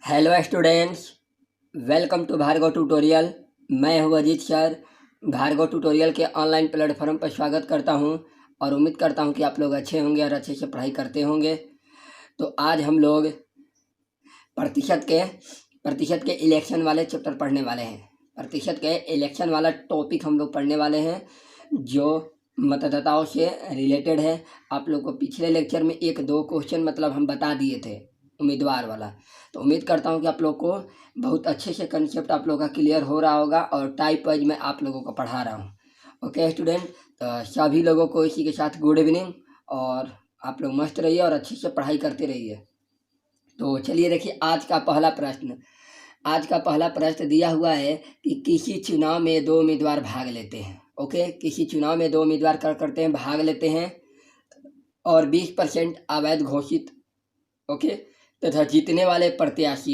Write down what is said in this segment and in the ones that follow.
Hello students, welcome to Bhargav tutorial. मैं हूं Ajit sir. Bhargav tutorial के ऑनलाइन प्लेटफॉर्म पर स्वागत करता हूं और उम्मीद करता हूं कि आप लोग अच्छे होंगे और अच्छे से पढ़ाई करते होंगे। तो आज हम लोग प्रतिशत के इलेक्शन वाले चैप्टर पढ़ने वाले हैं। प्रतिशत के इलेक्शन वाला टॉपिक हम लोग पढ़ने वाले हैं जो मतदाताओं से रिलेटेड है। आप लोग को पिछले लेक्चर में एक दो क्वेश्चन मतलब हम बता दिए थे उम्मीदवार वाला। तो उम्मीद करता हूँ कि आप लोग को बहुत अच्छे से कंसेप्ट आप लोग का क्लियर हो रहा होगा और टाइप वाइज मैं आप लोगों को पढ़ा रहा हूँ। ओके स्टूडेंट, तो सभी लोगों को इसी के साथ गुड इवनिंग और आप लोग मस्त रहिए और अच्छे से पढ़ाई करते रहिए। तो चलिए देखिए आज का पहला प्रश्न। आज का पहला प्रश्न दिया हुआ है कि किसी चुनाव में दो उम्मीदवार भाग लेते हैं। ओके, किसी चुनाव में दो उम्मीदवार करते हैं, भाग लेते हैं और 20% अवैध घोषित, ओके, तथा जीतने वाले प्रत्याशी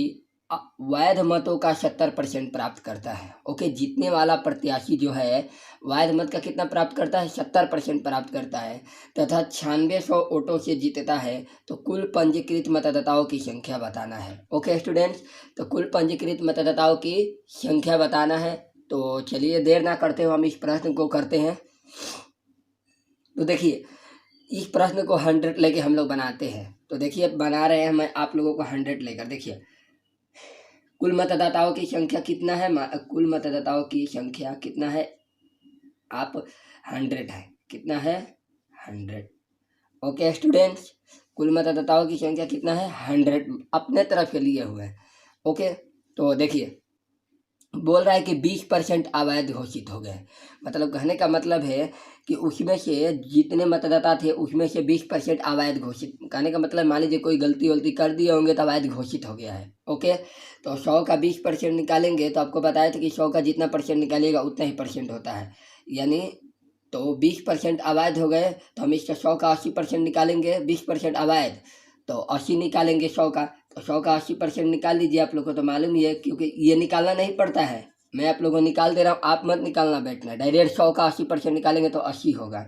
वैध मतों का 70% प्राप्त करता है। ओके, जीतने वाला प्रत्याशी जो है वैध मत का कितना प्राप्त करता है? 70% प्राप्त करता है तथा 9600 वोटों से जीतता है। तो कुल पंजीकृत मतदाताओं की संख्या बताना है। ओके स्टूडेंट्स, तो कुल पंजीकृत मतदाताओं की संख्या बताना है। तो चलिए देर ना करते हुए हम इस प्रश्न को करते हैं। तो देखिए इस प्रश्न को 100 लेके हम लोग बनाते हैं। तो देखिए बना रहे हैं मैं आप लोगों को 100 लेकर। देखिए कुल मतदाताओं की संख्या कितना है? कुल मतदाताओं की संख्या कितना है? आप 100 है। कितना है? 100। ओके स्टूडेंट्स, कुल मतदाताओं की संख्या कितना है? 100 अपने तरफ से लिए हुए हैं। ओके, तो देखिए बोल रहा है कि 20% अवैध घोषित हो गए। मतलब कहने का मतलब है कि उसमें से जितने मतदाता थे उसमें से 20% अवैध घोषित। कहने का मतलब मान लीजिए कोई गलती कर दिए होंगे तो अवैध घोषित हो गया है। ओके, तो 100 का 20% निकालेंगे तो आपको बताया था कि 100 का जितना परसेंट निकालिएगा उतना ही परसेंट होता है। यानी तो 20% अवैध हो गए तो हम इसका 100 का 80% निकालेंगे। 20% अवैध तो 80 निकालेंगे 100 का। तो 100 का 80% निकाल लीजिए। आप लोग को तो मालूम ही है क्योंकि ये निकालना नहीं पड़ता है, मैं आप लोगों को निकाल दे रहा हूँ, आप मत निकालना बैठना। डायरेक्ट 100 का 80% निकालेंगे तो 80 होगा।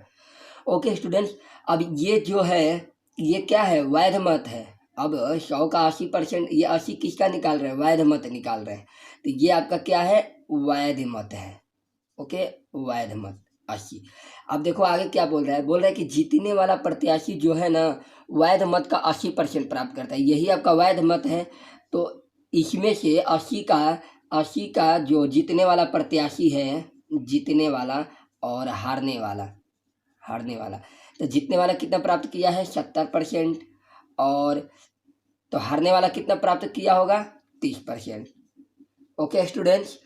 ओके स्टूडेंट्स, अब ये जो है ये क्या है? वैध मत है। अब 100 का 80%, ये 80 किसका निकाल रहे हैं? वैध मत निकाल रहे हैं। तो ये आपका क्या है? वैध मत है। ओके, वैध मत 80। अब देखो आगे क्या बोल रहा है? बोल रहा है कि जीतने वाला प्रत्याशी जो है ना वैध मत का 80% प्राप्त करता है। यही आपका वैध मत है। तो इसमें से 80 का जो जीतने वाला प्रत्याशी है, जीतने वाला और हारने वाला तो जीतने वाला कितना प्राप्त किया है? 70%। और तो हारने वाला कितना प्राप्त किया होगा? 30%। ओके स्टूडेंट्स,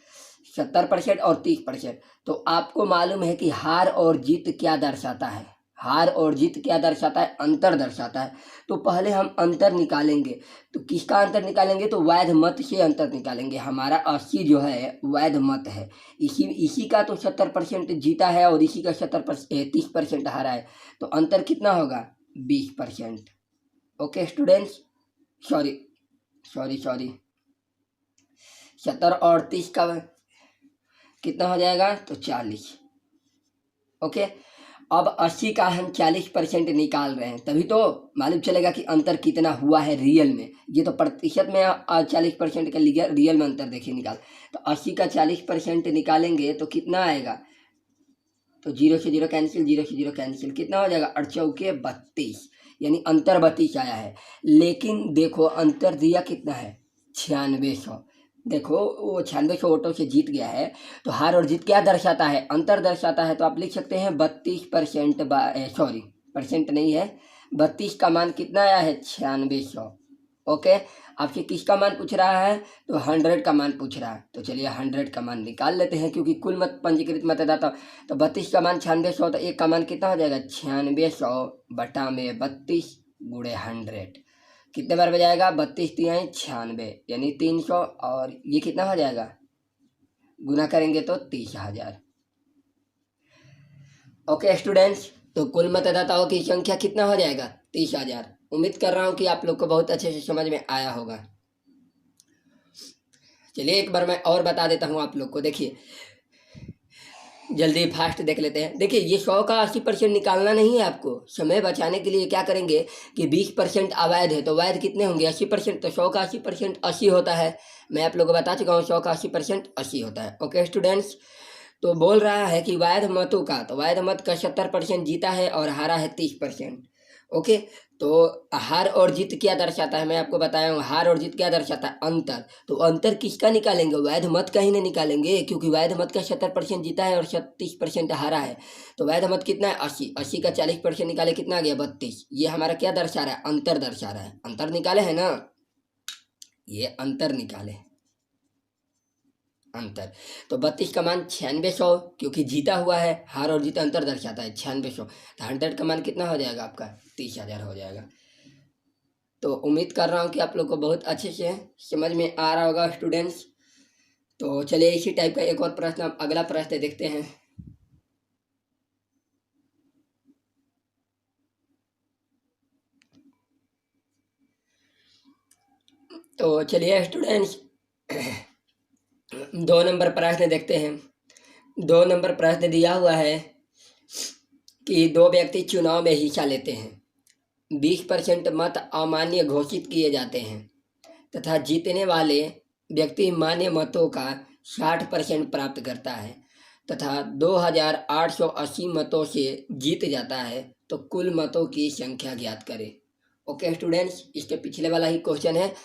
70% और 30%। तो आपको मालूम है कि हार और जीत क्या दर्शाता है? हार और जीत क्या दर्शाता है? अंतर दर्शाता है। तो पहले हम अंतर निकालेंगे। तो किसका अंतर निकालेंगे? तो वैध मत से अंतर निकालेंगे। हमारा 80 जो है वैध मत है, इसी का तो 70% जीता है और इसी का 30% हारा है। तो अंतर कितना होगा? 20%। Okay students, sorry sorry sorry 70 और 30 का कितना हो जाएगा? तो 40। ओके, अब 80 का हम 40% निकाल रहे हैं, तभी तो मालूम चलेगा कि अंतर कितना हुआ है रियल में। ये तो प्रतिशत में 40% का रियल में अंतर देखिए निकाल। तो 80 का 40% निकालेंगे तो कितना आएगा? तो 0 से 0 कैंसिल, 0 से 0 कैंसिल, कितना हो जाएगा? 8 चौके 32, यानी अंतर 32 आया है। लेकिन देखो अंतर दिया कितना है? 9600। देखो वो 9600 वोटों से जीत गया है। तो हार और जीत क्या दर्शाता है? अंतर दर्शाता है। तो आप लिख सकते हैं 32%, सॉरी परसेंट नहीं है, 32 का मान कितना आया है? 9600। ओके, आपसे किसका मान पूछ रहा है? तो 100 का मान पूछ रहा है। तो चलिए 100 का मान निकाल लेते हैं क्योंकि कुल पंजीकृत मतदाता। तो 32 का मान 9600, तो एक का मान कितना हो जाएगा? 9600 बटा में 32 गुणे 100। कितने बार बजाएगा? 32 तिहाई 96, यानी 300। और ये कितना हो जाएगा? गुना करेंगे तो 30,000। ओके स्टूडेंट्स, तो कुल मतदाताओं की संख्या कितना हो जाएगा? 30,000। उम्मीद कर रहा हूँ कि आप लोग को बहुत अच्छे से समझ में आया होगा। चलिए एक बार मैं और बता देता हूँ आप लोग को। देखिए जल्दी फास्ट देख लेते हैं। देखिए ये 100 का 80% निकालना नहीं है आपको। समय बचाने के लिए क्या करेंगे कि 20% अवैध है, तो वैध कितने होंगे 80%, तो 100 का 80% 80 होता है। मैं आप लोगों को बता चुका हूँ 100 का 80% 80 होता है। ओके स्टूडेंट्स, तो बोल रहा है कि वैध मतों का, तो वैध मत का 70% जीता है और हारा है 30%। ओके, तो हार और जीत क्या दर्शाता है, मैं आपको बताया हूँ। हार और जीत क्या दर्शाता है, अंतर। तो अंतर किसका निकालेंगे, वैध मत का ही नहीं निकालेंगे, क्योंकि वैध मत का 70% जीता है और 36% हारा है। तो वैध मत कितना है 80, 80 का 40% निकाले कितना आ गया 32। ये हमारा क्या दर्शा रहा है, अंतर दर्शा रहा है। अंतर निकाले है ना, ये अंतर निकाले अंतर। तो 32 का मान 9600, क्योंकि जीता हुआ है, हार और जीत अंतर दर्शाता है 9600। तो 100 का मान कितना हो जाएगा आपका 30,000 हो जाएगा। तो उम्मीद कर रहा हूँ कि आप लोग को बहुत अच्छे से समझ में आ रहा होगा स्टूडेंट्स। तो चलिए इसी टाइप का एक और प्रश्न, अगला प्रश्न देखते हैं। तो चलिए स्टूडेंट्स 2 नंबर प्रश्न देखते हैं। 2 नंबर प्रश्न दिया हुआ है कि दो व्यक्ति चुनाव में हिस्सा लेते हैं। 20% मत अमान्य घोषित किए जाते हैं तथा जीतने वाले व्यक्ति मान्य मतों का 60% प्राप्त करता है तथा 2880 मतों से जीत जाता है, तो कुल मतों की संख्या ज्ञात करें। ओके स्टूडेंट्स, इसके पिछले वाला ही क्वेश्चन है।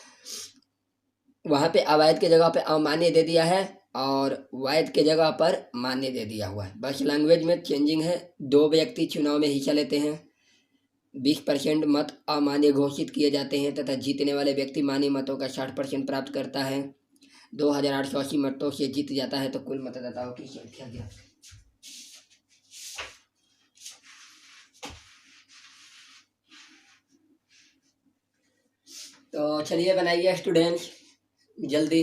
वहाँ पे अवैध के जगह पे अमान्य दे दिया है और वैध के जगह पर मान्य दे दिया हुआ है, बस लैंग्वेज में चेंजिंग है। दो व्यक्ति चुनाव में हिस्सा लेते हैं, 20% मत अमान्य घोषित किए जाते हैं तथा जीतने वाले व्यक्ति मान्य मतों का 60% प्राप्त करता है, 2880 मतों से जीत जाता है, तो कुल मतदाताओं की संख्या क्या। तो चलिए बनाइए स्टूडेंट्स जल्दी।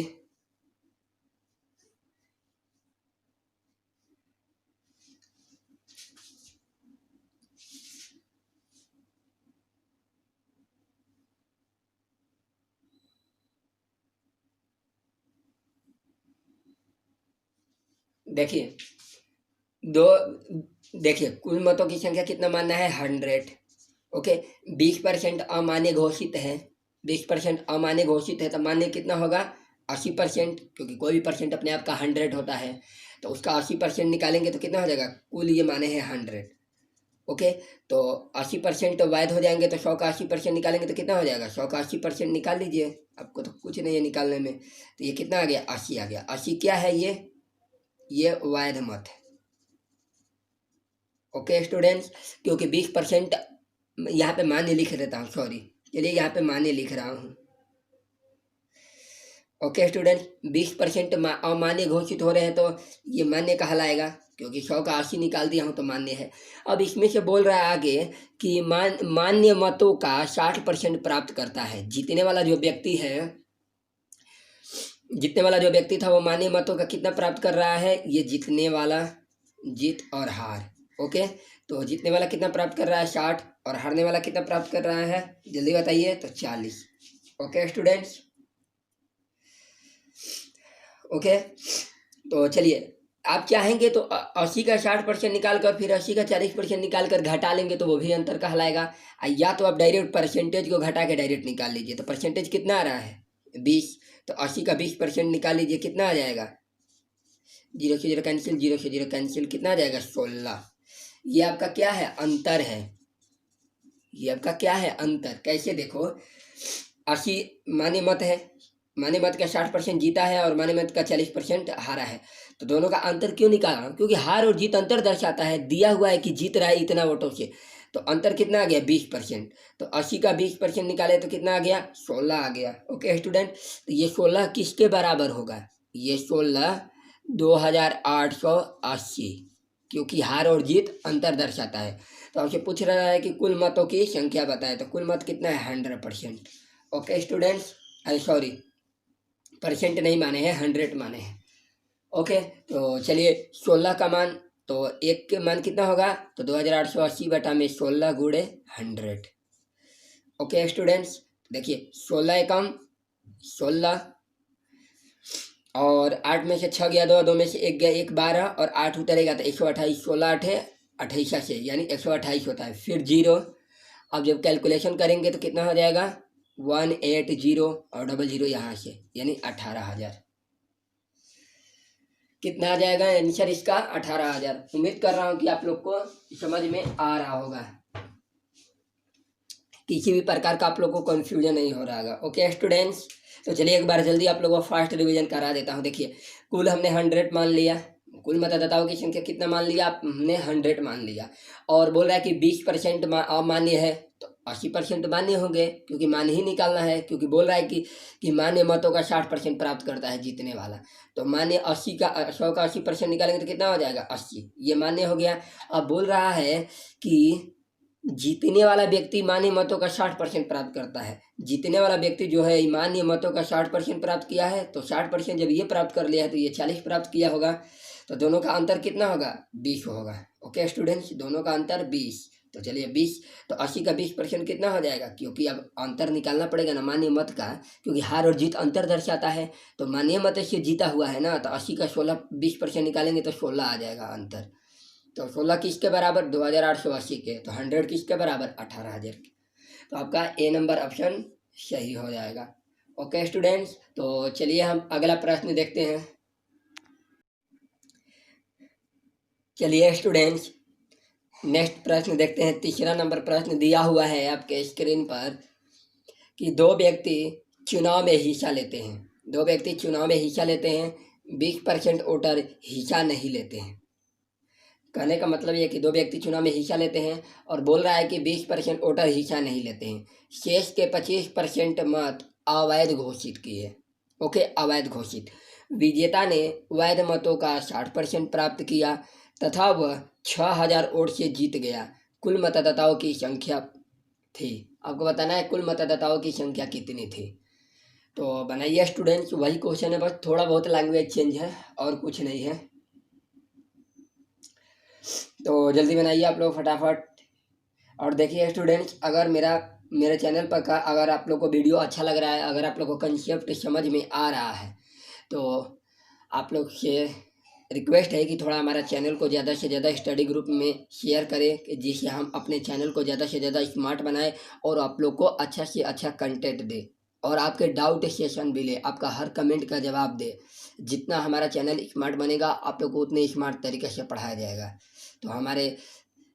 देखिए दो देखिए कुल मतों की संख्या कितना मानना है 100। ओके, 20% अमान्य घोषित है, 20% अमान्य घोषित है, तो मान्य कितना होगा 80%, क्योंकि कोई भी परसेंट अपने आप का 100 होता है, तो उसका 80% निकालेंगे तो कितना हो जाएगा, कुल ये माने हैं 100। ओके, तो 80% वैध हो जाएंगे, तो 100 का 80% निकालेंगे तो कितना हो जाएगा, 100 का 80% निकाल लीजिए, आपको तो कुछ नहीं है निकालने में। तो ये कितना आ गया 80 आ गया। 80 क्या है, ये वैध मत है। ओके स्टूडेंट्स, क्योंकि 20% यहाँ पे मान्य लिख देता हूँ, सॉरी, चलिए यहाँ पे मान्य लिख रहा हूँ। ओके स्टूडेंट्स, 20% अमान्य घोषित हो रहे हैं, तो ये मान्य कहलाएगा, क्योंकि 100 का 80 निकाल दिया हूँ तो मान्य है। अब इसमें से बोल रहा है आगे कि मान्य मतों का 60% प्राप्त करता है। जीतने वाला जो व्यक्ति था वो मान्य मतों का कितना प्राप्त कर रहा है, ये जीतने वाला, जीत और हार। ओके, तो जीतने वाला कितना प्राप्त कर रहा है 60, और हारने वाला कितना प्राप्त कर रहा है, जल्दी बताइए, तो 40। ओके स्टूडेंट्स, ओके, तो चलिए आप चाहेंगे तो 80 का 60% निकाल कर फिर 80 का 40% निकाल कर घटा लेंगे तो वो भी अंतर कहलाएगा। या तो आप डायरेक्ट परसेंटेज को घटा के डायरेक्ट निकाल लीजिए, तो परसेंटेज कितना आ रहा है 20, तो 80 का 20% निकाल लीजिए, कितना आ जाएगा, 0 से 0 कैंसिल, 0 से 0 कैंसिल, कितना आ जाएगा 16। ये आपका क्या है, अंतर है। ये आपका क्या है, अंतर। कैसे देखो, 80 मान्य मत है, मान्य मत का 60% जीता है और मान्य मत का 40% हारा है, तो दोनों का अंतर क्यों निकाल रहा हूँ, क्योंकि हार और जीत अंतर दर्शाता है। दिया हुआ है कि जीत रहा है इतना वोटों से, तो अंतर कितना आ गया 20%, तो 80 का 20% निकाले तो कितना आ गया 16 आ गया। ओके स्टूडेंट, तो ये 16 किसके बराबर होगा, ये 16 2880, क्योंकि हार और जीत अंतर दर्शाता है। तो आपसे पूछ रहा है कि कुल मतों की संख्या बताए, तो कुल मत कितना है 100%। ओके स्टूडेंट्स, सॉरी परसेंट नहीं माने हैं, 100 माने हैं। ओके, तो चलिए 16 का मान, तो एक के मान कितना होगा, तो 2880 बटा में 16 गुणे 100। ओके स्टूडेंट्स, देखिए 16 एकम 16, और 8 में से 6 गया 2, 2 में से 1 गया 1, 12 और 8 उतरेगा तो 128, 16 8 28 से यानी 128 होता है। फिर 0, अब जब कैलकुलेशन करेंगे तो कितना हो जाएगा 180 और डबल 0 यहाँ से यानी 18,000। कितना आ जाएगा आंसर इसका 18,000। उम्मीद कर रहा हूँ कि आप लोग को समझ में आ रहा होगा, किसी भी प्रकार का आप लोग को कन्फ्यूजन नहीं हो रहा होगा। ओके स्टूडेंट्स, तो चलिए एक बार जल्दी आप लोगों को फास्ट रिवीजन करा देता हूँ। देखिए कुल हमने 100 मान लिया, कुल मतदाताओं की संख्या कितना मान लिया हमने 100 मान लिया, और बोल रहा है कि 20% मान्य है तो 80% मान्य होंगे क्योंकि मान ही निकालना है, क्योंकि बोल रहा है कि मान्य मतों का 60% प्राप्त करता है जीतने वाला। तो मान्य 80 का 100 का 80% निकालेंगे तो कितना हो जाएगा 80, ये मान्य हो गया। अब बोल रहा है कि जीतने वाला व्यक्ति मान्य मतों का 60% प्राप्त करता है। जीतने वाला व्यक्ति जो है मान्य मतों का 60% प्राप्त किया है, तो 60% जब ये प्राप्त कर लिया है तो ये 40 प्राप्त किया होगा, तो दोनों का अंतर कितना होगा 20 होगा। ओके स्टूडेंट्स, दोनों का अंतर 20। तो चलिए 20, तो 80 का 20% कितना हो जाएगा, क्योंकि अब अंतर निकालना पड़ेगा ना मान्य मत का, क्योंकि हार और जीत अंतर दर्शाता है। तो मान्य मत से जीता हुआ है ना, तो 80 का 20% निकालेंगे तो 16 आ जाएगा अंतर। तो 16 किसके बराबर 2880 के, तो 100 किसके बराबर 18,000 के। तो आपका ए नंबर ऑप्शन सही हो जाएगा। ओके स्टूडेंट्स, तो चलिए हम अगला प्रश्न देखते हैं। चलिए स्टूडेंट्स नेक्स्ट प्रश्न देखते हैं। तीसरा नंबर प्रश्न दिया हुआ है आपके स्क्रीन पर कि दो व्यक्ति चुनाव में हिस्सा लेते हैं। दो व्यक्ति चुनाव में हिस्सा लेते हैं, 20% वोटर हिस्सा नहीं लेते हैं। कहने का मतलब ये कि दो व्यक्ति चुनाव में हिस्सा लेते हैं और बोल रहा है कि 20% वोटर हिस्सा नहीं लेते हैं। शेष के 25% मत अवैध घोषित किए। ओके, अवैध घोषित। विजेता ने वैध मतों का 60% प्राप्त किया तथा वह 6,000 वोट से जीत गया। कुल मतदाताओं की संख्या थी, आपको बताना है कुल मतदाताओं की संख्या कितनी थी। तो बनाइए स्टूडेंट्स, वही क्वेश्चन है, बस थोड़ा बहुत लैंग्वेज चेंज है और कुछ नहीं है। तो जल्दी बनाइए आप लोग फटाफट। और देखिए स्टूडेंट्स, अगर मेरे चैनल पर का अगर आप लोग को वीडियो अच्छा लग रहा है, अगर आप लोग को कंसेप्ट समझ में आ रहा है, तो आप लोग से रिक्वेस्ट है कि थोड़ा हमारा चैनल को ज़्यादा से ज़्यादा स्टडी ग्रुप में शेयर करें, जिससे हम अपने चैनल को ज़्यादा से ज़्यादा स्मार्ट बनाएं और आप लोग को अच्छा से अच्छा कंटेंट दे और आपके डाउट सेशन भी ले, आपका हर कमेंट का जवाब दे। जितना हमारा चैनल स्मार्ट बनेगा आप लोग को उतने स्मार्ट तरीके से पढ़ाया जाएगा। तो हमारे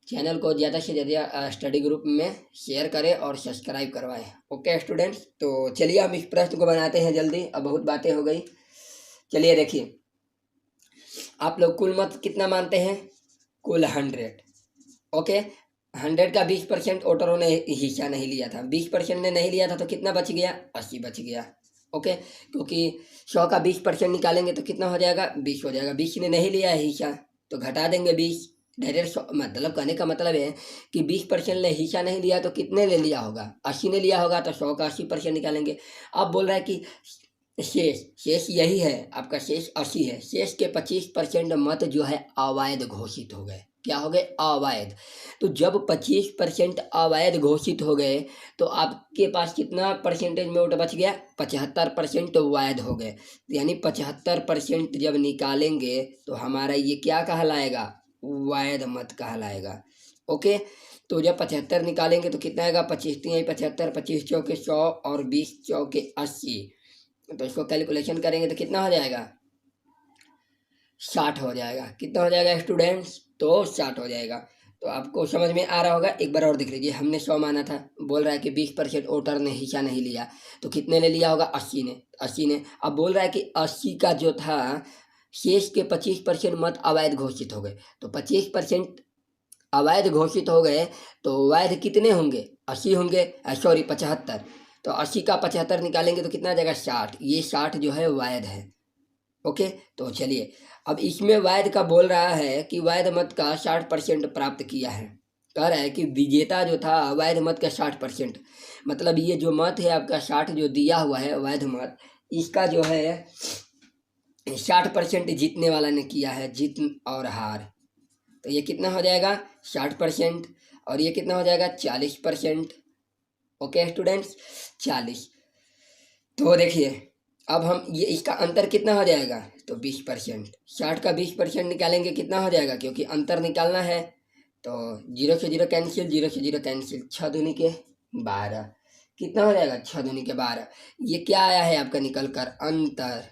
चैनल को ज़्यादा से ज़्यादा स्टडी ग्रुप में शेयर करें और सब्सक्राइब करवाएं। ओके स्टूडेंट्स, तो चलिए हम इस प्रश्न को बनाते हैं जल्दी, अब बहुत बातें हो गई। चलिए देखिए, आप लोग कुल मत कितना मानते हैं, कुल 100। ओके, 100 का 20% वोटरों ने हिस्सा नहीं लिया था, 20% ने नहीं लिया था तो कितना बच गया 80 बच गया। ओके, क्योंकि 100 का 20% निकालेंगे तो कितना हो जाएगा 20 हो जाएगा। 20 ने नहीं लिया है हिस्सा तो घटा देंगे 20 डायरेक्ट। मतलब कहने का मतलब है कि 20% ने हिस्सा नहीं लिया तो कितने ले लिया होगा 80 ने लिया होगा, तो 100 का 80% निकालेंगे। अब बोल रहा है कि शेष यही है, आपका शेष 80 है। शेष के 25% मत जो है अवैध घोषित हो गए। क्या हो गए अवैध। तो जब 25% अवैध घोषित हो गए तो आपके पास कितना परसेंटेज में वोट बच गया 75% वैध हो गए। यानी 75% जब निकालेंगे तो हमारा ये क्या कहलाएगा वैध मत कहलाएगा। ओके, तो जब 75 निकालेंगे तो कितना आएगा 25 3 75, 25 चौके 100 और 20 चौके 80। तो इसको कैलकुलेशन करेंगे तो कितना हो जाएगा 60 हो जाएगा। कितना हो जाएगा स्टूडेंट्स, तो 60 हो जाएगा। तो आपको समझ में आ रहा होगा। एक बार और देख लीजिए, हमने 100 माना था, बोल रहा है कि 20% वोटर ने हिस्सा नहीं लिया तो कितने ले लिया होगा 80 ने। अब बोल रहा है कि 80 का जो था शेष के 25% मत अवैध घोषित हो गए। तो 25% अवैध घोषित हो गए तो वैध कितने होंगे 80 होंगे, सॉरी 75। तो 80 का 75 निकालेंगे तो कितना आ जाएगा 60। ये 60 जो है वैध है। ओके, तो चलिए अब इसमें वैध का बोल रहा है कि वैध मत का 60% प्राप्त किया है। कह रहा है कि विजेता जो था वैध मत का 60%, मतलब ये जो मत है आपका 60 जो दिया हुआ है वैध मत, इसका जो है 60% जीतने वाला ने किया है, जीत और हार। तो ये कितना हो जाएगा 60% और ये कितना हो जाएगा 40%। Okay students 40। तो देखिए अब हम ये इसका अंतर कितना हो जाएगा, तो 20%। 60 का 20% निकालेंगे कितना हो जाएगा, क्योंकि अंतर निकालना है। तो 0 से 0 कैंसिल, 0 से 0 कैंसिल, 6 दूनी के 12, कितना हो जाएगा 6 दूनी के 12। ये क्या आया है आपका निकल कर, अंतर।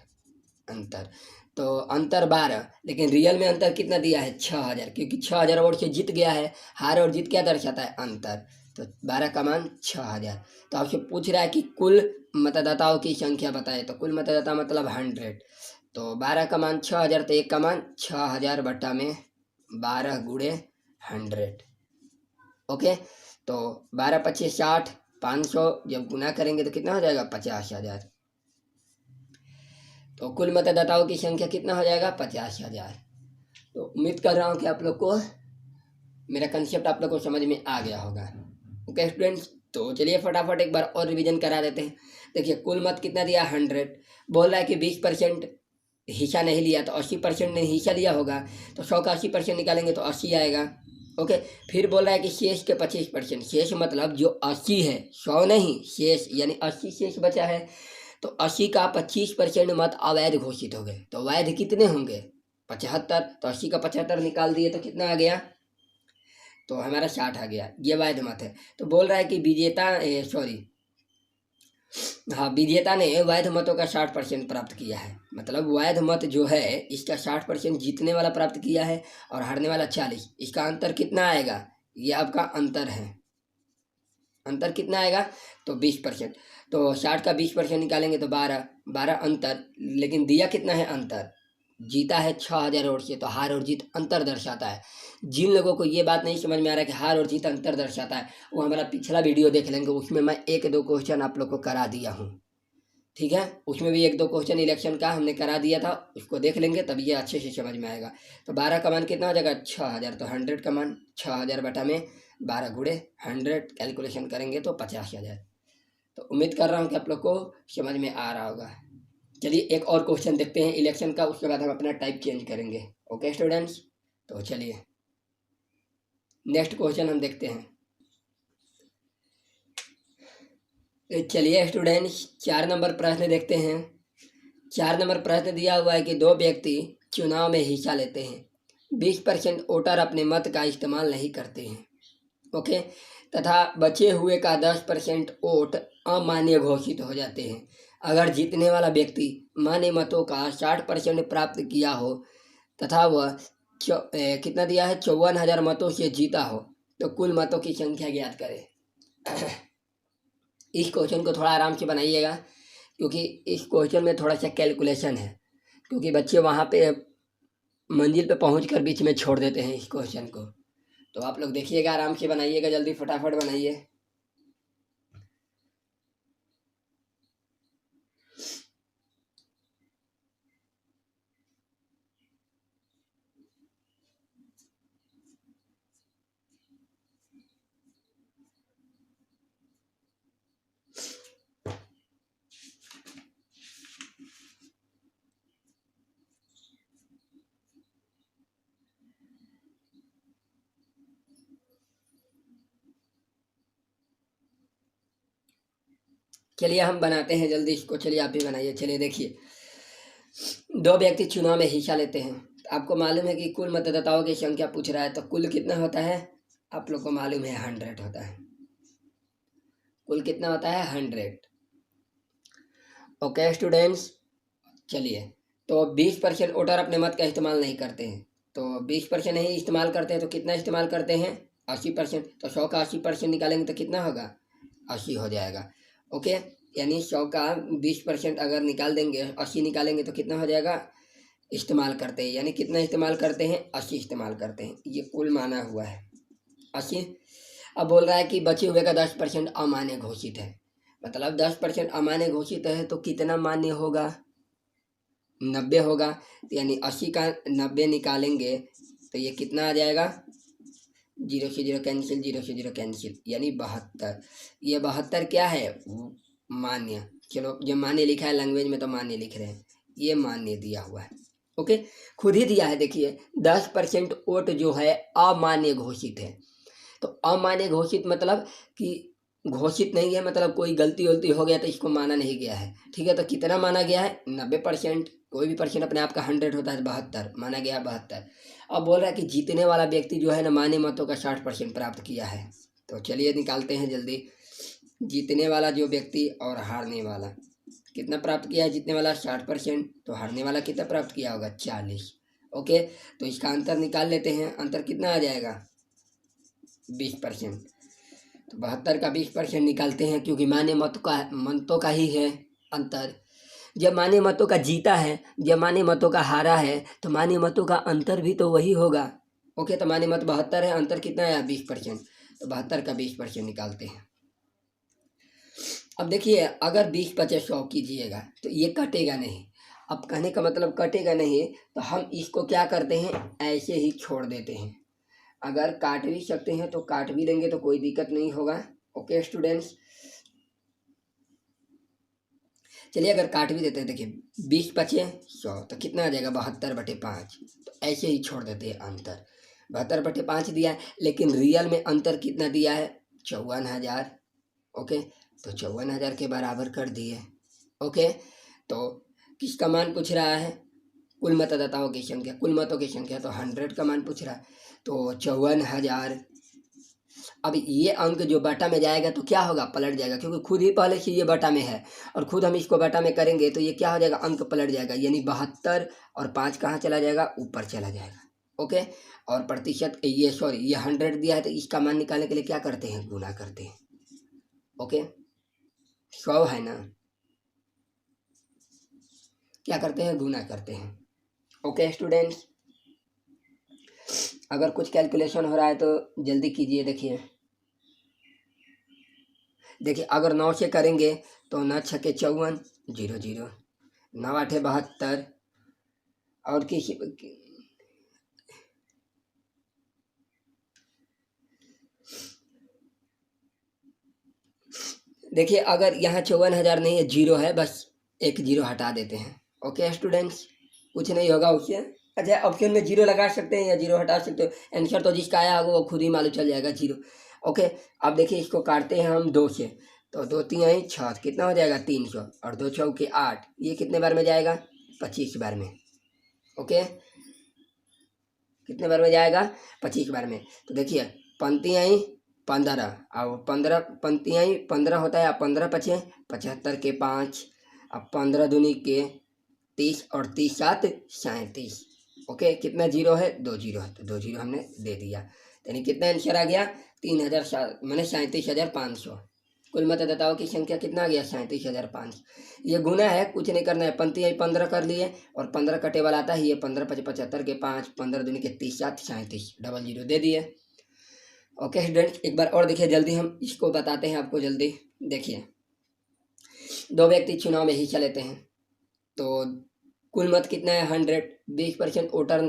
अंतर तो अंतर 12, लेकिन रियल में अंतर कितना दिया है, 6000, क्योंकि 6000 और से जीत गया है। हार और जीत क्या दर्शाता है, अंतर। तो 12 का मान 6000। तो आपसे पूछ रहा है कि कुल मतदाताओं की संख्या बताए, तो कुल मतदाता मतलब 100। तो 12 का मान 6000, तो 1 का मान 6000 बटा में 12 गुणे 100। ओके, तो 12 25 60, 500 जब गुना करेंगे तो कितना हो जाएगा, 50,000। तो कुल मतदाताओं की संख्या कितना हो जाएगा, 50,000। तो उम्मीद कर रहा हूँ कि आप लोग को मेरा कंसेप्ट आप लोग को समझ में आ गया होगा। ओके स्टूडेंट्स, तो चलिए फटाफट एक बार और रिवीजन करा देते हैं। देखिए कुल मत कितना दिया, 100। बोल रहा है कि 20% हिस्सा नहीं लिया, तो 80% ने हिस्सा लिया होगा। तो 100 का 80% निकालेंगे तो 80 आएगा। ओके, फिर बोल रहा है कि शेष के 25%। शेष मतलब जो 80 है, 100 नहीं, शेष यानी 80 शेष बचा है। तो 80 का 25% मत अवैध घोषित हो गए। तो वैध कितने होंगे, 75। तो 80 का 75 निकाल दिए तो कितना आ गया, तो हमारा 60 आ गया। ये वैध मत है। तो बोल रहा है कि विजेता, सॉरी, हाँ, विजेता ने वैध मतों का 60% प्राप्त किया है। मतलब वैध मत जो है इसका 60% जीतने वाला प्राप्त किया है, और हारने वाला 40। इसका अंतर कितना आएगा, ये आपका अंतर है। अंतर कितना आएगा, तो 20%। तो 60 का 20% निकालेंगे तो 12, 12 अंतर। लेकिन दिया कितना है, अंतर। जीता है 6000 और से, तो हार और जीत अंतर दर्शाता है। जिन लोगों को ये बात नहीं समझ में आ रहा है कि हार और जीत अंतर दर्शाता है, वो हमारा पिछला वीडियो देख लेंगे, उसमें मैं 1-2 क्वेश्चन आप लोग को करा दिया हूँ। ठीक है, उसमें भी 1-2 क्वेश्चन इलेक्शन का हमने करा दिया था, उसको देख लेंगे तब ये अच्छे से समझ में आएगा। तो 12 का मान कितना हो जाएगा, 6000। तो 100 का मान 6000 बटा में 12 गुणे 100 कैलकुलेशन करेंगे तो 50,000। तो उम्मीद कर रहा हूँ कि आप लोग को समझ में आ रहा होगा। चलिए एक और क्वेश्चन देखते हैं इलेक्शन का, उसके बाद हम अपना टाइप चेंज करेंगे। ओके स्टूडेंट्स, तो चलिए नेक्स्ट क्वेश्चन हम देखते हैं। तो चलिए स्टूडेंट्स 4 नंबर प्रश्न देखते हैं। 4 नंबर प्रश्न दिया हुआ है कि 2 व्यक्ति चुनाव में हिस्सा लेते हैं। 20% वोटर अपने मत का इस्तेमाल नहीं करते हैं। ओके, तथा बचे हुए का 10% वोट अमान्य घोषित हो जाते हैं। अगर जीतने वाला व्यक्ति मान्य मतों का 60% प्राप्त किया हो तथा वह कितना दिया है, 54,000 मतों से जीता हो, तो कुल मतों की संख्या ज्ञात करें। इस क्वेश्चन को थोड़ा आराम से बनाइएगा, क्योंकि इस क्वेश्चन में थोड़ा सा कैलकुलेशन है, क्योंकि बच्चे वहाँ पे मंजिल पे पहुँच कर बीच में छोड़ देते हैं इस क्वेश्चन को। तो आप लोग देखिएगा, आराम से बनाइएगा, जल्दी फटाफट बनाइए। चलिए हम बनाते हैं जल्दी इसको, चलिए आप भी बनाइए। चलिए देखिए, 2 व्यक्ति चुनाव में हिस्सा लेते हैं। तो आपको मालूम है कि कुल मतदाताओं की संख्या पूछ रहा है, तो कुल कितना होता है, आप लोग को मालूम है 100 होता है। कुल कितना होता है, 100। ओके स्टूडेंट्स, चलिए, तो 20% वोटर अपने मत का इस्तेमाल नहीं करते हैं। तो 20% नहीं इस्तेमाल करते हैं, तो कितना इस्तेमाल करते हैं, 80%। तो 100 का 80% निकालेंगे तो कितना होगा, 80 हो जाएगा। ओके, यानी 100 का 20% अगर निकाल देंगे, 80 निकालेंगे तो कितना हो जाएगा, इस्तेमाल करते हैं, यानी कितना इस्तेमाल करते हैं, 80 इस्तेमाल करते हैं। ये कुल माना हुआ है 80। अब बोल रहा है कि बचे हुए का 10% अमान्य घोषित है। मतलब 10% अमान्य घोषित है, तो कितना मान्य होगा, 90 होगा। तो यानी 80 का 90 निकालेंगे तो ये कितना आ जाएगा, 0 से 0 कैंसिल, 0 से 0 कैंसिल, यानी 72। ये 72 क्या है, मान्य। चलो, जब मान्य लिखा है लैंग्वेज में तो मान्य लिख रहे हैं, ये मान्य दिया हुआ है। ओके, खुद ही दिया है, देखिए 10% वोट जो है अमान्य घोषित है। तो अमान्य घोषित मतलब कि घोषित नहीं है, मतलब कोई गलती वलती हो गया तो इसको माना नहीं गया है। ठीक है, तो कितना माना गया है? 90%। कोई भी परसेंट अपने आप का 100 होता है, 72 माना गया, 72। अब बोल रहा है कि जीतने वाला व्यक्ति जो है ना मान्य मतों का 60% प्राप्त किया है। तो चलिए निकालते हैं जल्दी। जीतने वाला जो व्यक्ति और हारने वाला कितना प्राप्त किया है? जीतने वाला 60%, तो हारने वाला कितना प्राप्त किया होगा? 40। ओके, तो इसका अंतर निकाल लेते हैं। अंतर कितना आ जाएगा? 20%। तो 72 का 20% निकालते हैं, क्योंकि मान्य मतों का ही है अंतर। जब मान्य मतों का जीता है, जब मान्य मतों का हारा है, तो मान्य मतों का अंतर भी तो वही होगा। ओके, तो मान्य मत 72 है, अंतर कितना है? 20%। तो 72 का 20% निकालते हैं। अब देखिए, अगर 20-50-100 कीजिएगा तो ये कटेगा नहीं। अब कहने का मतलब कटेगा नहीं, तो हम इसको क्या करते हैं? ऐसे ही छोड़ देते हैं। अगर काट भी सकते हैं तो काट भी लेंगे, तो कोई दिक्कत नहीं होगा। ओके स्टूडेंट्स, चलिए अगर काट भी देते हैं, देखिए 20-5-100 तो कितना आ जाएगा? 72/5। तो ऐसे ही छोड़ देते हैं अंतर। 72/5 दिया है, लेकिन रियल में अंतर कितना दिया है? 54,000। ओके, तो 54,000 के बराबर कर दिए। ओके, तो किसका मान पूछ रहा है? कुल मतदाताओं की संख्या, कुल मतों की संख्या, तो 100 का मान पूछ रहा है। तो 54,000। अब ये अंक जो बटा में जाएगा तो क्या होगा? पलट जाएगा, क्योंकि खुद ही पहले से ये बटा में है, और खुद हम इसको बटा में करेंगे तो ये क्या हो जाएगा? अंक पलट जाएगा, यानी 72 और 5 कहाँ चला जाएगा? ऊपर चला जाएगा। ओके, और प्रतिशत ये सॉरी ये 100 दिया है, तो इसका मान निकालने के लिए क्या करते हैं? गुना करते हैं। ओके, 100 है ना, क्या करते हैं? गुना करते हैं। ओके स्टूडेंट्स, अगर कुछ कैलकुलेशन हो रहा है तो जल्दी कीजिए। देखिए अगर 9 से करेंगे तो 9 छके 54, 00, 9 8 72, और किसी देखिए अगर यहाँ 54,000 नहीं है, 0 है, बस एक 0 हटा देते हैं। ओके स्टूडेंट्स, कुछ नहीं होगा उससे। अच्छा, ऑप्शन में 0 लगा सकते हैं या 0 हटा सकते हो। आंसर तो जिसका आया होगा वो खुद ही मालूम चल जाएगा, 0। ओके, अब देखिए इसको काटते हैं हम 2 से, तो 2 3 6, कितना हो जाएगा? 300, और 2 चौके 8, ये कितने बार में जाएगा? 25 बार में। ओके, कितने बार में जाएगा? 25 बार में। तो देखिए पंक्ति आई 15, अब 15 पंक्ति आई 15 होता है, अब 15 पचे 75 के 5, अब 15 दूनी के 30, और 30 7 37। ओके, कितना 0 है? 2 0 है, तो 2 0 हमने दे दिया, यानी कितना आंसर आ गया? 3,000 मैंने 37,500। कुल मतदाताओं की संख्या कितना आ गया? 37,500। ये गुना है, कुछ नहीं करना है। पंक्ति आई 15 कर लिए, और 15 कटे वाला आता है, ये 15 5 75 के 5, 15 दूनी के 30 7 37, 00 दे दिए। ओके स्टूडेंट्स, एक बार और देखिए जल्दी, हम इसको बताते हैं आपको जल्दी। देखिए, दो व्यक्ति चुनाव में हिस्सा लेते हैं, तो कुल मत कितना है? 100। 20% वोटर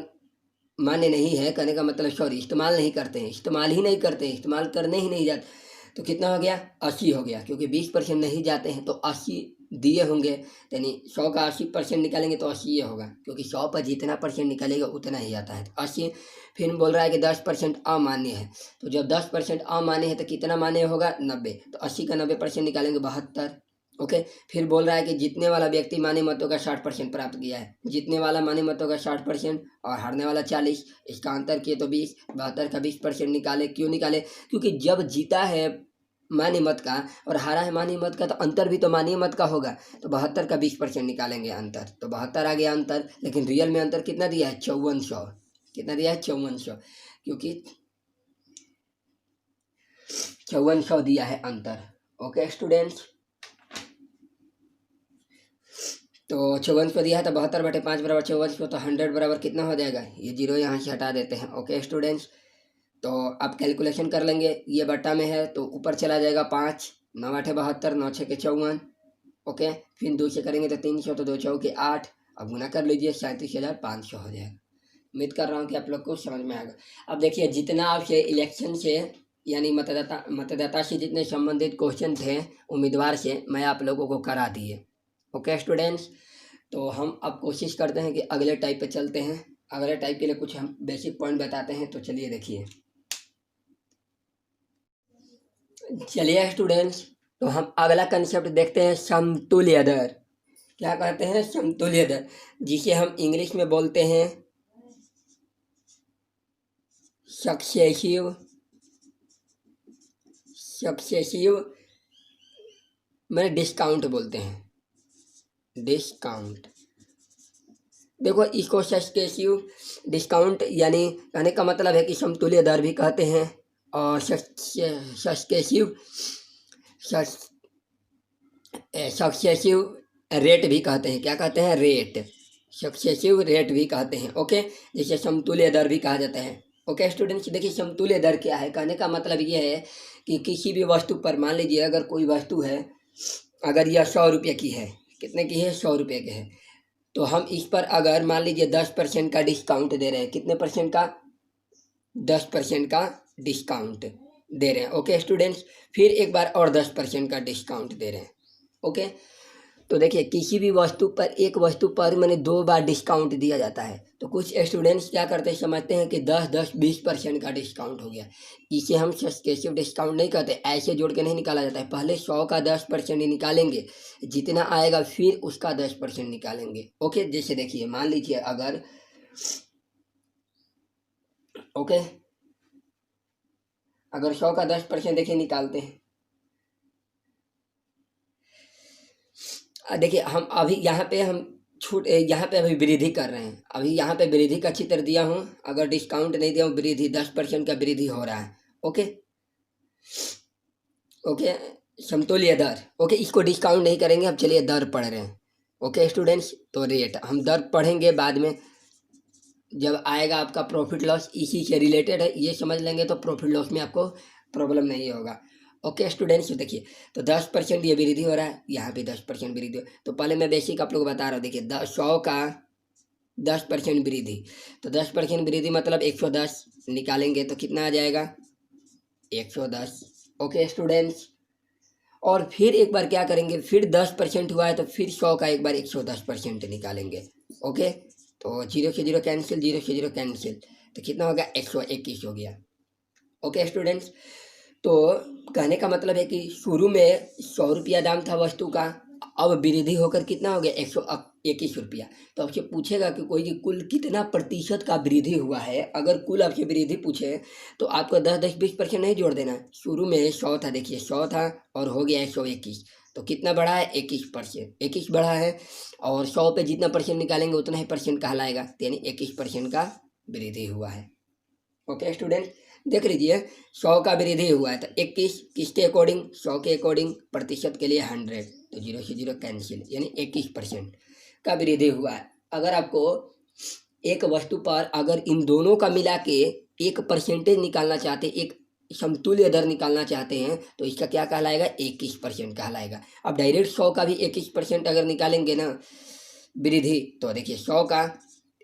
मान्य नहीं है, कहने का मतलब सॉरी इस्तेमाल नहीं करते हैं, इस्तेमाल ही नहीं करते हैं, इस्तेमाल करने ही नहीं जाते। तो कितना हो गया? 80 हो गया, क्योंकि 20% नहीं जाते हैं तो 80 दिए होंगे, यानी 100 का 80% निकालेंगे तो 80 ये होगा, क्योंकि 100 पर जितना परसेंट निकालेगा उतना ही आता है, तो 80। फिर बोल रहा है कि 10% अमान्य है, तो जब 10% अमान्य है तो कितना मान्य होगा? 90, तो 80 का 90% निकालेंगे 72। ओके, फिर बोल रहा है कि जीतने वाला व्यक्ति मान्य मतों का 60% प्राप्त किया है, जीतने वाला मान्य मतों का 60% और हारने वाला 40, इसका अंतर किए तो 20। 72 का 20% निकाले, क्यों निकाले? क्योंकि जब जीता है मान्य मत का और हारा है मान्य मत का, तो अंतर भी तो मान्य मत का होगा, तो 72 का 20% निकालेंगे अंतर, तो 72 आ गया अंतर। लेकिन रियल में अंतर कितना दिया है? 5400। कितना दिया है? 5400, क्योंकि 5400 दिया है अंतर। ओके स्टूडेंट्स, तो 5400 दिया है, तो 72/5 बराबर 5400, तो 100 बराबर कितना हो जाएगा? ये 0 यहाँ से हटा देते हैं। ओके स्टूडेंट्स, तो आप कैलकुलेशन कर लेंगे, ये बट्टा में है तो ऊपर चला जाएगा 5, 9 8 72, 9 6 54। ओके, फिर 2 से करेंगे तो 300, तो 2 चौके 8, अब गुना कर लीजिए, 37,500 हो जाएगा। उम्मीद कर रहा हूँ कि आप लोग को समझ में आएगा। अब देखिए, जितना आपसे इलेक्शन से यानी मतदाता से जितने संबंधित क्वेश्चन थे उम्मीदवार से, मैं आप लोगों को करा दिए। ओके स्टूडेंट्स, तो हम अब कोशिश करते हैं कि अगले टाइप पे चलते हैं। अगले टाइप के लिए कुछ हम बेसिक पॉइंट बताते हैं, तो चलिए देखिए। चलिए स्टूडेंट्स, तो हम अगला कंसेप्ट देखते हैं, समतुल्य दर। क्या कहते हैं? समतुल्य दर, जिसे हम इंग्लिश में बोलते हैं सक्सेसिव में डिस्काउंट बोलते हैं, डिस्काउंट। देखो, इसको सक्सेसिव डिस्काउंट यानी कहने का मतलब है कि समतुल्य दर भी कहते हैं, और सक्सेसिव सक्सेसिव रेट भी कहते हैं। क्या कहते हैं? रेट। सक्सेसिव रेट भी कहते हैं। ओके, जिसे समतुल्य दर भी कहा जाता है। ओके स्टूडेंट्स, देखिए समतुल्य दर क्या है। कहने का मतलब ये है कि किसी भी वस्तु पर, मान लीजिए अगर कोई वस्तु है, अगर यह 100 रुपये की है, कितने की है? 100 रुपये की है, तो हम इस पर अगर मान लीजिए 10% का डिस्काउंट दे रहे हैं। कितने परसेंट का? 10% का डिस्काउंट दे रहे हैं। ओके स्टूडेंट्स, फिर एक बार और 10% का डिस्काउंट दे रहे हैं। ओके, तो देखिए किसी भी वस्तु पर, एक वस्तु पर मैंने 2 बार डिस्काउंट दिया जाता है, तो कुछ स्टूडेंट्स क्या करते हैं, समझते हैं कि 10-10-20% का डिस्काउंट हो गया। इसे हम सक्सेसिव डिस्काउंट नहीं कहते, ऐसे जोड़ के नहीं निकाला जाता है। पहले 100 का 10% ही निकालेंगे, जितना आएगा फिर उसका 10% निकालेंगे। ओके, जैसे देखिए मान लीजिए अगर, ओके, अगर 100 का 10% देखिए निकालते हैं, देखिए हम अभी यहाँ पे हम यहाँ पे अभी वृद्धि कर रहे हैं। अभी यहाँ पे वृद्धि का चित्र दिया हूँ, अगर डिस्काउंट नहीं दिया हूँ, वृद्धि 10% का वृद्धि हो रहा है। ओके ओके, समतुल्य दर। ओके, इसको डिस्काउंट नहीं करेंगे, अब चलिए दर पढ़ रहे हैं। ओके स्टूडेंट्स, तो रेट हम दर पढ़ेंगे बाद में, जब आएगा आपका प्रॉफिट लॉस, इसी से रिलेटेड है, ये समझ लेंगे तो प्रॉफिट लॉस में आपको प्रॉब्लम नहीं होगा। ओके स्टूडेंट्स, देखिए तो 10% ये वृद्धि हो रहा है, यहाँ पे 10% वृद्धि हो, तो पहले मैं बेसिक आप लोग बता रहा हूँ। देखिए 100 का 10% वृद्धि, तो 10% वृद्धि मतलब 110 निकालेंगे तो कितना आ जाएगा? 110। ओके स्टूडेंट्स, और फिर एक बार क्या करेंगे, फिर 10% हुआ है तो फिर 100 का एक बार 110% निकालेंगे। ओके, तो 0 से 0 कैंसिल, 0 से 0 कैंसिल, तो कितना हो गया? 121 हो गया। ओके स्टूडेंट्स, तो कहने का मतलब है कि शुरू में 100 रुपया दाम था वस्तु का, अब वृद्धि होकर कितना हो गया? 121 रुपया। तो आपसे पूछेगा कि कोई कि कुल कितना प्रतिशत का वृद्धि हुआ है। अगर कुल आपसे वृद्धि पूछे तो आपको 10-10-20% नहीं जोड़ देना। शुरू में 100 था, देखिए 100 था और हो गया 121, तो कितना बढ़ा है? 21%। 21 बढ़ा है, और 100 पे जितना परसेंट निकालेंगे उतना ही परसेंट कहलाएगा, यानी 21% का वृद्धि हुआ है। ओके स्टूडेंट, देख लीजिए 100 का वृद्धि हुआ है, तो 21 किसके अकॉर्डिंग? 100 के अकॉर्डिंग, प्रतिशत के लिए 100, तो 0 से 0 कैंसिल, यानी 21% का वृद्धि हुआ है। अगर आपको एक वस्तु पर अगर इन दोनों का मिला के एक परसेंटेज निकालना चाहते, एक समतुल्य दर निकालना चाहते हैं, तो इसका क्या कहलाएगा? 21% कहलाएगा। अब डायरेक्ट 100 का भी 21% अगर निकालेंगे ना वृद्धि, तो देखिए 100 का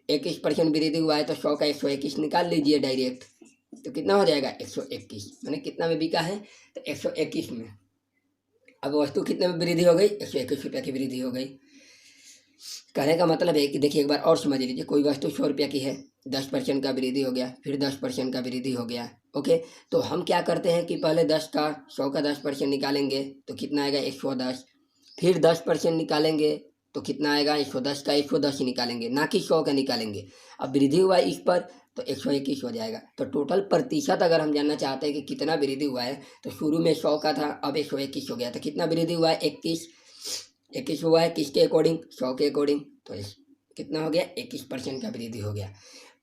21% वृद्धि हुआ है, तो 100 का 121 निकाल लीजिए डायरेक्ट, तो कितना हो जाएगा? 121। मैंने कितना में बिका है? तो 121 में। अब वस्तु कितने में वृद्धि हो गई? 121 रुपया की वृद्धि हो गई। कहने का मतलब है कि देखिए एक बार और समझ लीजिए, कोई वस्तु 100 रुपया की है, 10% का वृद्धि हो गया, फिर 10% का वृद्धि हो गया। ओके, तो हम क्या करते हैं कि पहले 100 का 10% निकालेंगे तो कितना आएगा? 110। फिर 10% निकालेंगे तो कितना आएगा? 110 का 110 ही निकालेंगे, ना कि 100 का निकालेंगे। अब वृद्धि हुआ इस पर, तो 121 हो जाएगा। तो टोटल प्रतिशत अगर हम जानना चाहते हैं कि कितना वृद्धि हुआ है, तो शुरू में 100 का था, अब 121 हो गया, तो कितना वृद्धि हुआ है? 21 हुआ है, किसके अकॉर्डिंग? 100 के अकॉर्डिंग, तो कितना हो गया? 21% का वृद्धि हो गया।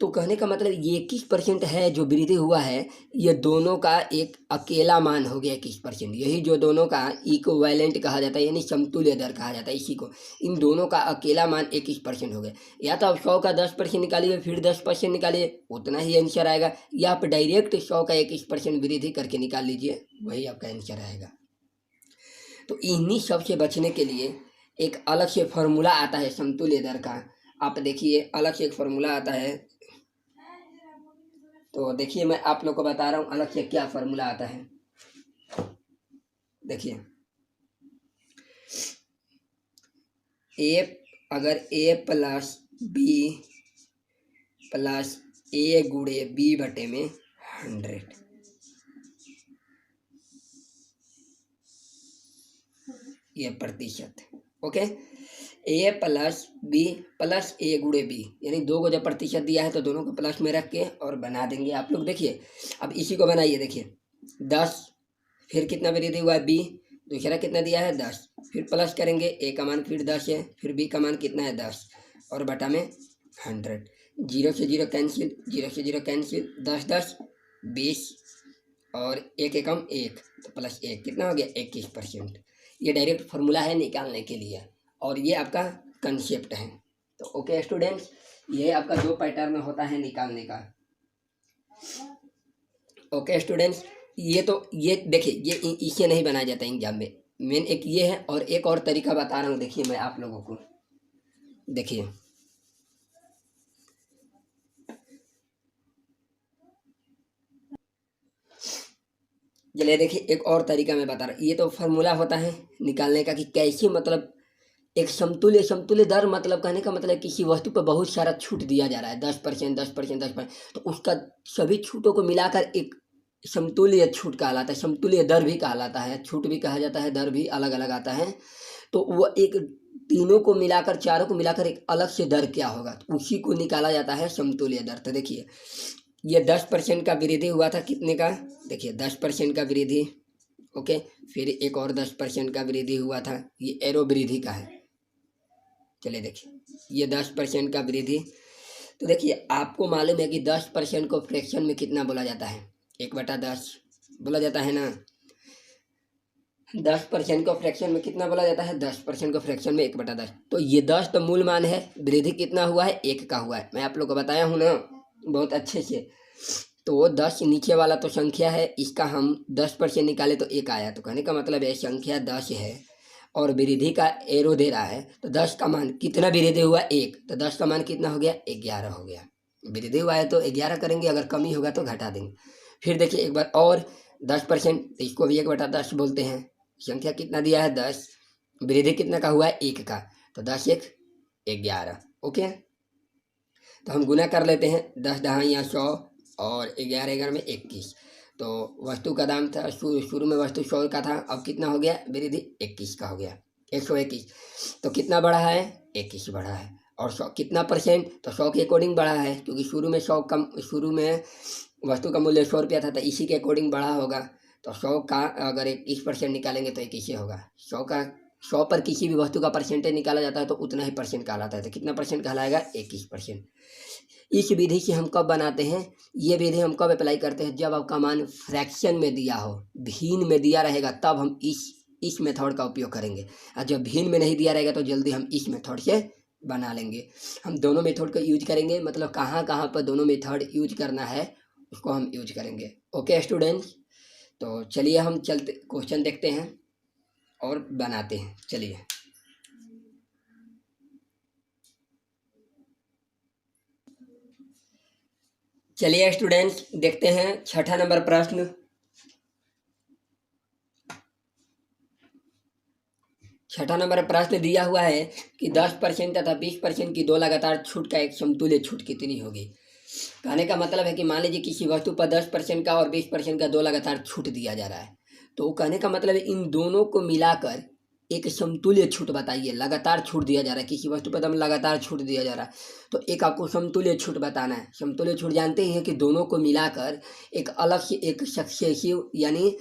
तो कहने का मतलब ये 21% है जो वृद्धि हुआ है, ये दोनों का एक अकेला मान हो गया 21%। यही जो दोनों का इक्विवेलेंट कहा जाता है, यानी समतुल्य दर कहा जाता है इसी को। इन दोनों का अकेला मान 21% हो गया। या तो आप 100 का 10% निकालिए, फिर 10% निकालिए, उतना ही आंसर आएगा, या आप डायरेक्ट 100 का 21% वृद्धि करके निकाल लीजिए, वही आपका आंसर आएगा। तो इन्हीं सब से बचने के लिए एक अलग से फॉर्मूला आता है समतुल्य दर का। आप देखिए अलग से एक फॉर्मूला आता है, तो देखिए मैं आप लोग को बता रहा हूँ अलग से क्या फॉर्मूला आता है। देखिए ए, अगर ए प्लस बी प्लस ए गुणे बी बटे में 100, ये प्रतिशत। ओके, ए प्लस बी प्लस ए गुणे बी, यानी दो को जब प्रतिशत दिया है तो दोनों को प्लस में रख के और बना देंगे आप लोग। देखिए अब इसी को बनाइए, देखिए 10, फिर कितना वृद्धि हुआ है बी, दूसरा कितना दिया है 10, फिर प्लस करेंगे, ए का मान फिर 10 है, फिर बी का मान कितना है 10 और बटा में 100, 0 से 0 कैंसिल, 0 से 0 कैंसिल, 10 10 20 और एक एकम एक, तो प्लस एक कितना हो गया 21%। ये डायरेक्ट फार्मूला है निकालने के लिए और ये आपका कंसेप्ट है। तो ओके स्टूडेंट्स, ये आपका दो पैटर्न होता है निकालने का। ओके स्टूडेंट्स, ये तो ये देखिए ये इसे नहीं बनाया जाता एग्जाम में, मेन एक ये है और एक और तरीका बता रहा हूँ। देखिए मैं आप लोगों को, देखिए चलिए देखिए एक और तरीका मैं बता रहा हूँ। ये तो फार्मूला होता है निकालने का कि कैसे मतलब एक समतुल्य समतुल्य दर, मतलब कहने का मतलब किसी वस्तु पर बहुत सारा छूट दिया जा रहा है 10%, 10%, 10%, तो उसका सभी छूटों को मिलाकर एक समतुल्य छूट कहलाता है, समतुल्य दर भी कहलाता है, छूट भी कहा जाता है, दर भी अलग अलग आता है। तो वो एक तीनों को मिलाकर, चारों को मिलाकर एक अलग से दर क्या होगा, तो उसी को निकाला जाता है समतुल्य दर। तो देखिए ये 10% का वृद्धि हुआ था, कितने का, देखिए 10% का वृद्धि। ओके, फिर एक और 10% का वृद्धि हुआ था, ये एरो वृद्धि का है। चलिए देखिए ये 10% का वृद्धि। तो देखिए आपको मालूम है कि 10% को फ्रैक्शन में कितना बोला जाता है, 1/10 बोला जाता है ना। 10% को फ्रैक्शन में कितना बोला जाता है, 10% को फ्रैक्शन में 1/10। तो ये 10 तो मूल मान है, वृद्धि कितना हुआ है 1 का हुआ है, मैं आप लोग को बताया हूँ ना बहुत अच्छे से। तो 10 नीचे वाला तो संख्या है, इसका हम 10% निकाले तो 1 आया, तो कहने का मतलब है संख्या 10 है और वृद्धि का एरो दे रहा है। तो 10 का मान कितना वृद्धि हुआ 1, तो 10 का मान कितना हो गया 11 हो गया। वृद्धि हुआ है तो 11 करेंगे, अगर कमी होगा तो घटा देंगे। फिर देखिए एक बार और 10%, इसको भी 1/10 बोलते हैं। संख्या कितना दिया है 10, वृद्धि कितना का हुआ है 1 का, तो 10 1 11। ओके, तो हम गुना कर लेते हैं, 10 दहाइयाँ 100 और 11 11 में 21। तो वस्तु का दाम था शुरू में वस्तु 100 का था, अब कितना हो गया वृद्धि 21 का हो गया, 121। तो कितना बढ़ा है 21 बढ़ा है। और 100 कितना परसेंट, तो 100 के अकॉर्डिंग बढ़ा है, क्योंकि शुरू में 100 कम, शुरू में वस्तु का मूल्य 100 रुपया था, तो इसी के अकॉर्डिंग बढ़ा होगा। तो 100 का अगर 21% निकालेंगे तो 21 होगा। 100 पर किसी भी वस्तु का परसेंटेज निकाला जाता है तो उतना ही परसेंट कहलाता है। तो कितना परसेंट कहलाएगा 21%। इस विधि से हम कब बनाते हैं, ये विधि हम कब अप्लाई करते हैं, जब आपका मान फ्रैक्शन में दिया हो, भिन्न में दिया रहेगा, तब हम इस मेथड का उपयोग करेंगे। और जब भिन्न में नहीं दिया रहेगा तो जल्दी हम इस मेथड से बना लेंगे। हम दोनों मेथड को यूज करेंगे, मतलब कहाँ कहाँ पर दोनों मेथड यूज करना है उसको हम यूज करेंगे। ओके स्टूडेंट्स, तो चलिए हम चलते क्वेश्चन देखते हैं और बनाते हैं। चलिए चलिए स्टूडेंट्स देखते हैं 6ठा नंबर प्रश्न। 6ठा नंबर प्रश्न दिया हुआ है कि 10% तथा 20% की दो लगातार छूट का एक समतुल्य छूट कितनी होगी। कहने का मतलब है कि मान लीजिए किसी वस्तु पर 10% का और 20% का दो लगातार छूट दिया जा रहा है, तो कहने का मतलब है इन दोनों को मिलाकर एक समतुल्य छूट बताइए। लगातार छूट दिया जा रहा है, किसी वस्तु पर एकदम लगातार छूट दिया जा रहा है, तो एक आपको समतुल्य छूट बताना है। समतुल्य छूट जानते ही हैं कि दोनों को मिलाकर एक अलग से एक सक्सेसिव यानी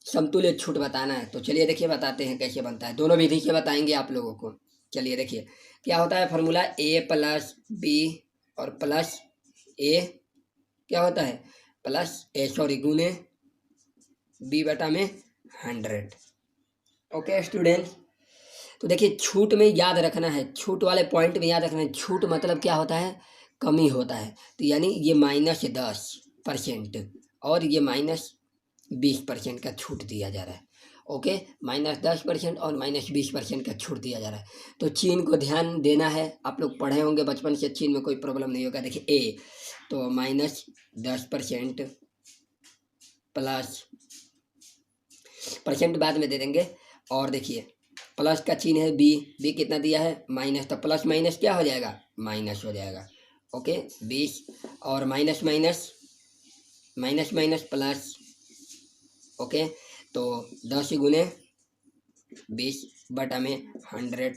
समतुल्य छूट बताना है। तो चलिए देखिए बताते हैं कैसे बनता है, दोनों विधि से बताएंगे आप लोगों को। चलिए देखिए क्या होता है फार्मूला, ए प्लस बी और प्लस ए क्या होता है प्लस ए सॉरी गुने बी बटा में 100। ओके स्टूडेंट्स, तो देखिए छूट में याद रखना है, छूट वाले पॉइंट में याद रखना है, छूट मतलब क्या होता है कमी होता है। तो यानी ये -10% और ये -20% का छूट दिया जा रहा है। ओके, -10% और -20% का छूट दिया जा रहा है। तो चिन्ह को ध्यान देना है, आप लोग पढ़े होंगे बचपन से, चिन्ह में कोई प्रॉब्लम नहीं होगा। देखिए ए तो -10% प्लस परसेंट बाद में दे देंगे, और देखिए प्लस का चिन्ह है बी, बी कितना दिया है माइनस, तो प्लस माइनस क्या हो जाएगा माइनस हो जाएगा। ओके 20 और minus minus minus minus plus. Okay, तो 10 गुने 20 बटा में 100।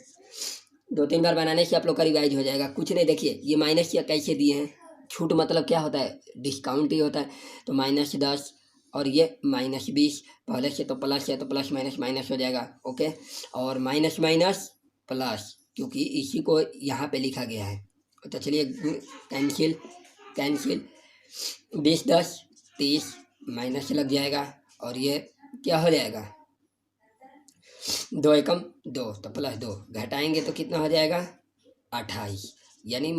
2-3 बार बनाने से आप लोग का रिवाइज हो जाएगा। कुछ नहीं, देखिए ये माइनस या कैसे दिए हैं, छूट मतलब क्या होता है, डिस्काउंट ही होता है। तो -10 और ये -20, पहले से तो प्लस है तो प्लस माइनस माइनस हो जाएगा। ओके, और माइनस माइनस प्लस, क्योंकि इसी को यहाँ पे लिखा गया है। तो चलिए कैंसिल कैंसिल, 20 10 30 माइनस लग जाएगा और ये क्या हो जाएगा, 2 एकम 2 तो +2, घटाएंगे तो कितना हो जाएगा 28, यानी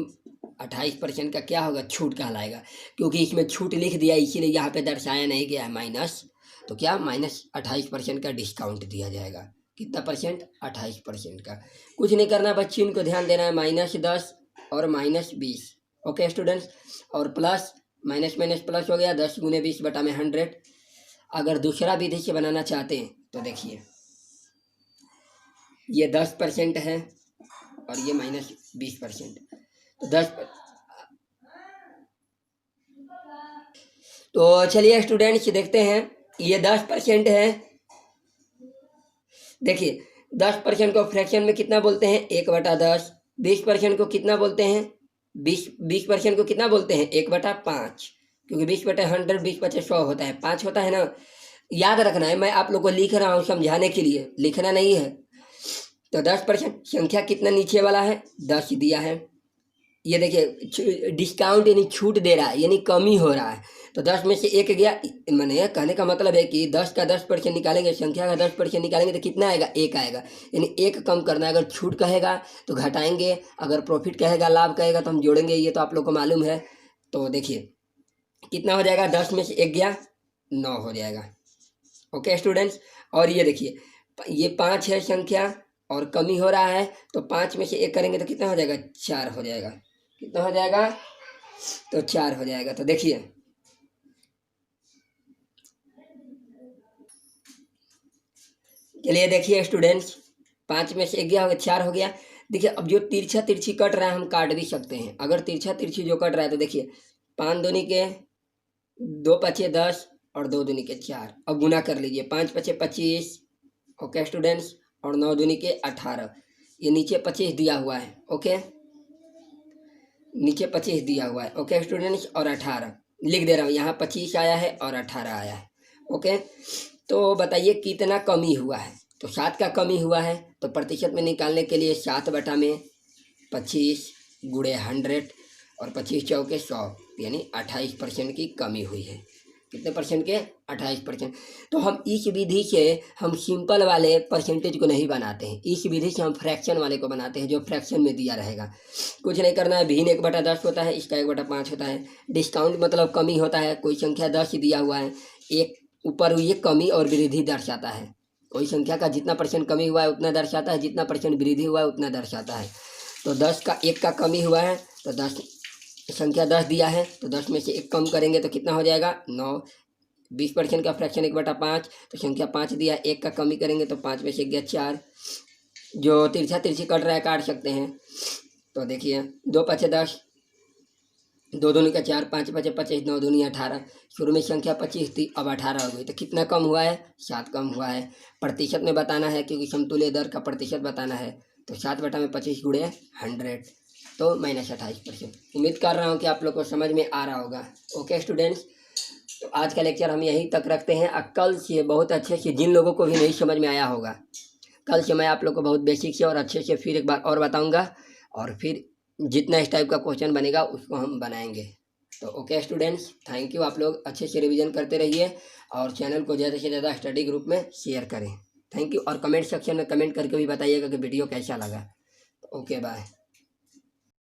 28% का क्या होगा, छूट कहलाएगा। क्योंकि इसमें छूट लिख दिया इसीलिए यहाँ पे दर्शाया नहीं गया है माइनस, तो क्या -28% का डिस्काउंट दिया जाएगा। कितना परसेंट, 28% का। कुछ नहीं करना बच्ची, इनको ध्यान देना है, -10 और -20। ओके स्टूडेंट्स, और प्लस माइनस माइनस प्लस हो गया, 10 × 20 बटा में 100। अगर दूसरा विधि से बनाना चाहते हैं तो देखिए ये 10% है और ये -20%, तो 10। तो चलिए स्टूडेंट्स देखते हैं, ये 10% है। देखिए 10% को फ्रैक्शन में कितना बोलते हैं, 1/10। 20% को कितना बोलते हैं, 20% को कितना बोलते हैं, 1/5, क्योंकि 20/100 20/100 होता है, 5 होता है ना। याद रखना है, मैं आप लोग को लिख रहा हूँ समझाने के लिए, लिखना नहीं है। तो 10% संख्या कितना नीचे वाला है, 10 दिया है। ये देखिए डिस्काउंट यानी छूट दे रहा है, यानी कमी हो रहा है। तो 10 में से 1 गया, मैंने कहने का मतलब है कि 10 का 10% निकालेंगे, संख्या का 10% निकालेंगे तो कितना आएगा, 1 आएगा। यानी 1 कम करना है। अगर छूट कहेगा तो घटाएंगे, अगर प्रॉफिट कहेगा, लाभ कहेगा तो हम जोड़ेंगे, ये तो आप लोग को मालूम है। तो देखिए कितना हो जाएगा, 10 में से 1 गया, 9 हो जाएगा। ओके स्टूडेंट्स, और ये देखिए ये 5 है संख्या और कमी हो रहा है, तो 5 में से 1 करेंगे तो कितना हो जाएगा, 4 हो जाएगा। कितना हो जाएगा, तो 4 हो जाएगा। तो देखिए चलिए देखिए स्टूडेंट्स, 5 में से 1 गया, हो गया 4 हो गया। देखिए अब जो तिरछा तिरछी कट रहा है हम काट भी सकते हैं। अगर तिरछा तिरछी जो कट रहा है तो देखिए 5 दूनी के 2 पचे 10 और 2 दूनी के 4, अब गुना कर लीजिए, 5 पचे 25। ओके स्टूडेंट्स, और 9 दूनी के 18, ये नीचे 25 दिया हुआ है। ओके, नीचे 25 दिया हुआ है। ओके स्टूडेंट्स, और 18 लिख दे रहा हूँ, यहाँ 25 आया है और 18 आया है। ओके, तो बताइए कितना कमी हुआ है, तो 7 का कमी हुआ है। तो प्रतिशत में निकालने के लिए 7 बटा में 25 गुणे 100 और 25 चौके 100, यानी 28% की कमी हुई है। कितने परसेंट के, 28%। तो हम इस विधि से हम सिंपल वाले परसेंटेज को नहीं बनाते हैं, इस विधि से हम फ्रैक्शन वाले को बनाते हैं, जो फ्रैक्शन में दिया रहेगा। कुछ नहीं करना है, भिन्न 1/10 होता है, इसका 1/5 होता है। डिस्काउंट मतलब कमी होता है, कोई संख्या 10 दिया हुआ है, एक ऊपर ये कमी और वृद्धि दर्शाता है। कोई संख्या का जितना % कमी हुआ है उतना दर्शाता है, जितना % वृद्धि हुआ है उतना दर्शाता है। तो 10 का 1 का कमी हुआ है, तो 10 संख्या 10 दिया है, तो 10 में से 1 कम करेंगे तो कितना हो जाएगा, 9। 20% का फ्रैक्शन 1/5, तो संख्या 5 दिया, 1 का कमी करेंगे तो 5 में से 1 गया 4। जो तिरछा तिरछी कट रहा है काट सकते हैं। तो देखिए 2 पचे 10, 2 दूनी का 4, 5 पचे 25, 9 दूनी 18। शुरू में संख्या 25 थी, अब 18 हो गई, तो कितना कम हुआ है, 7 कम हुआ है। प्रतिशत में बताना है क्योंकि समतुल्य दर का प्रतिशत बताना है, तो 7 बटा में 25 गुणे 100, तो -28%। उम्मीद कर रहा हूँ कि आप लोग को समझ में आ रहा होगा। ओके स्टूडेंट्स, तो आज का लेक्चर हम यहीं तक रखते हैं। कल से बहुत अच्छे से, जिन लोगों को भी नहीं समझ में आया होगा, कल से मैं आप लोग को बहुत बेसिक से और अच्छे से फिर एक बार और बताऊंगा, और फिर जितना इस टाइप का क्वेश्चन बनेगा उसको हम बनाएंगे। तो ओके स्टूडेंट्स, थैंक यू। आप लोग अच्छे से रिवीजन करते रहिए और चैनल को ज़्यादा से ज़्यादा स्टडी ग्रुप में शेयर करें। थैंक यू, और कमेंट सेक्शन में कमेंट करके भी बताइएगा कि वीडियो कैसा लगा। Okay bye.